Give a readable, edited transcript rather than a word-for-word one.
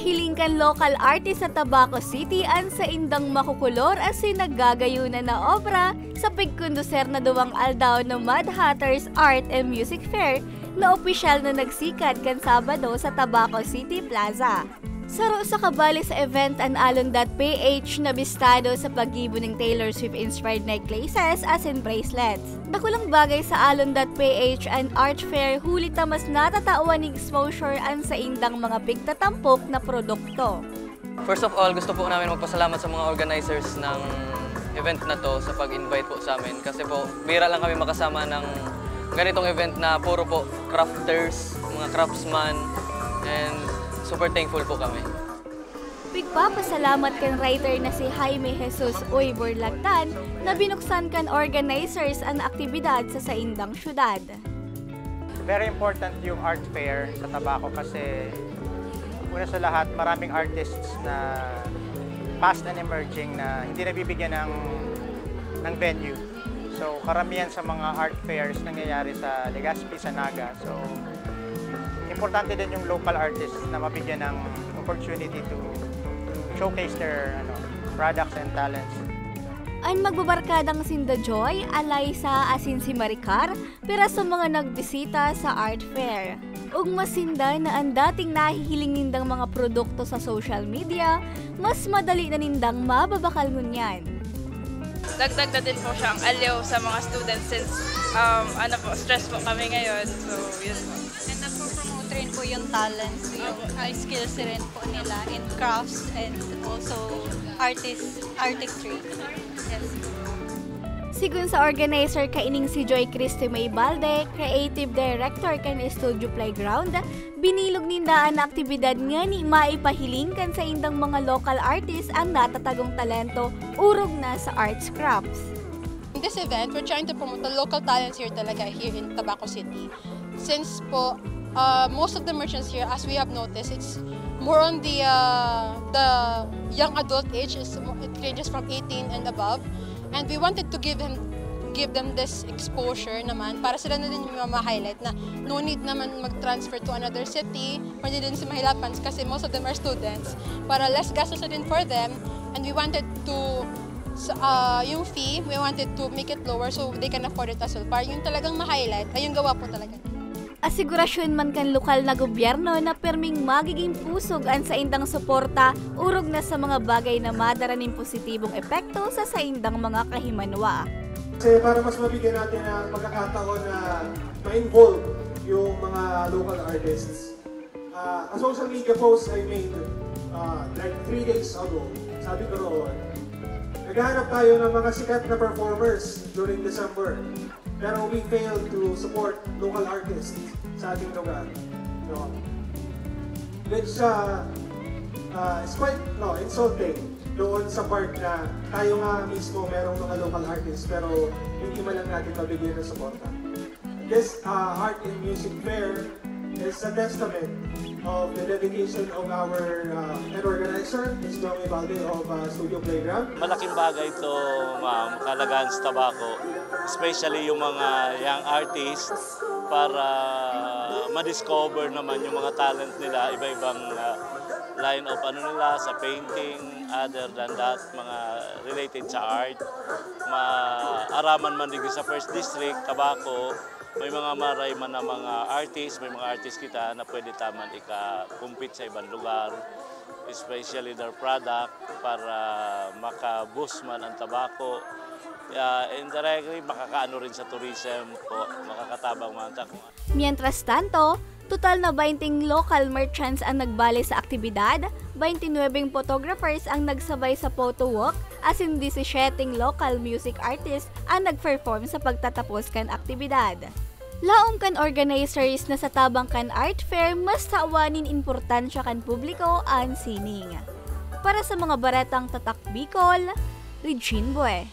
Hiling kan local artist sa Tabaco City ang sa indang makukulor as nagagayunan na obra sa pagkunduser na duwang aldaw ng Mad Hatters Art and Music Fair na opisyal na nagsikat kan Sabado sa Tabaco City Plaza. Saro sa kabali sa event ang alon.ph na bistado sa pag-ibo ng Taylor Swift-inspired necklaces as in bracelets. Dakulang bagay sa alon.ph and art fair huli ta mas natatawan ng exposure ang sa indang mga pigtatampok na produkto. First of all, gusto po namin magpasalamat sa mga organizers ng event na to sa pag-invite po sa amin. Kasi po, bira lang kami makasama ng ganitong event na puro po crafters, mga craftsman, and super thankful po kami. Pigpapasalamat kan writer na si Jaime Jesus Uy Borlagtan na binuksan kan organizers ang aktibidad sa saindang syudad. Very important yung art fair sa Tabaco kasi una sa lahat maraming artists na past and emerging na hindi nabibigyan ng venue. So karamihan sa mga art fairs nangyayari sa Legazpi, sa Naga. So importante din yung local artists na mabigyan ng opportunity to showcase their products and talents. Ang magbabarkadang sinda Joy, Alaysa asin si Maricar, para sa mga nagbisita sa art fair. Ug masinda na ang dating nahihiling nindang mga produkto sa social media, mas madali na nindang mababakal ngunyan. Dagdag na din po siyang aliw sa mga students since stress po kami ngayon. So, yun po. And nagpo-promote rin po yung talents, yung skills rin po nila in crafts and also artistry. Yes. Sigun sa organizer kaining si Joy Cristi May Balde, creative director kan Studio Playground, binilog ninda ang aktibidad nga ni maipahiling kan sa indang mga local artists ang natatagong talento urog na sa arts crafts. In this event, we're trying to promote the local talents here talaga here in Tabaco City. Since po, most of the merchants here, as we have noticed, it's more on the young adult age. It ranges from 18 and above. And we wanted to give them this exposure naman para sila na din yung ma-highlight na no need naman mag-transfer to another city or hindi din si mahirapan kasi most of them are students para less gastos na din for them. And we wanted to yung fee, we wanted to make it lower so they can afford it as well. Para yung talagang ma-highlight ay yung gawa po talaga. Asigurasyon man kan lokal na gobyerno na perming magiging pusog ang saindang suporta urog na sa mga bagay na madara ng positibong epekto sa saindang mga kahimanwa. Kasi para mas mabigyan natin ang pagkakataon na ma-involve yung mga local artists. A social media post I made like 3 days ago, sabi ko roon, naghahanap tayo ng mga sikat na performers during December. Pero we failed to support local artists sa ating lugar. No? Which is quite insulting doon sa part na tayo nga mismo merong mga local artists pero hindi man lang natin mabigyan ng suporta. This Art and Music Fair is a testament of the dedication of our head organizer, Ms. Joey Balde of Studio Playground. Malaking bagay ito, ma'am, Kalagaan sa Tabaco, especially yung mga young artists para ma-discover naman yung mga talent nila, iba-ibang line of nila sa painting, other than that, mga related sa art. Maaraman man din sa First District, Tabaco, may mga maray man na mga artists, may mga artists kita na pwede taman ika-compete sa ibang lugar, especially their product para maka-boost man ang Tabaco. Indirectly, makakaano rin sa tourism po, makakatabang man. Mientras tanto, total na 20 local merchants ang nagbali sa aktibidad, 29 photographers ang nagsabay sa photo walk, as in 17 local music artists ang nag-perform sa pagtatapos kan aktibidad. Laong kan organizers na sa tabang kan art fair, mas tawanin importansya kan publiko ang sining. Para sa mga baretang Tatak Bicol, Regine Bue.